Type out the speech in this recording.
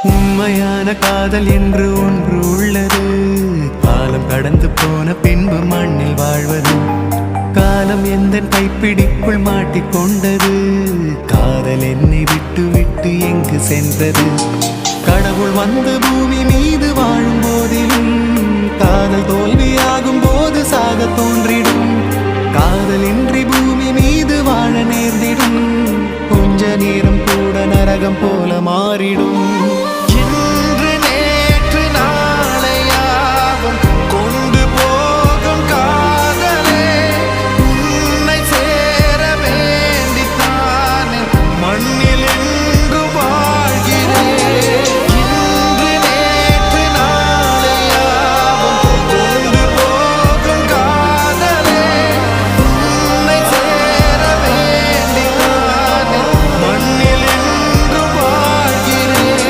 உண்மையான காதல் என்று ஒன்று உள்ளது. காலம் கடந்து போன பின்பு மண்ணில் வாழ்வது. காலம் எந்த கைப்பிடிக்குள் மாட்டிக்கொண்டது. காதல் என்னை விட்டு விட்டு எங்கு சென்றது? கடவுள் வந்து பூமி மீது வாழும் போதிலும் காதல் தோல்வியாகும் போது சாக தோன்றிடும். காதலின்றி பூமி மீது வாழ நேர்ந்திடும். கொஞ்ச நேரம் கூட நரகம் போல மாறிடும்.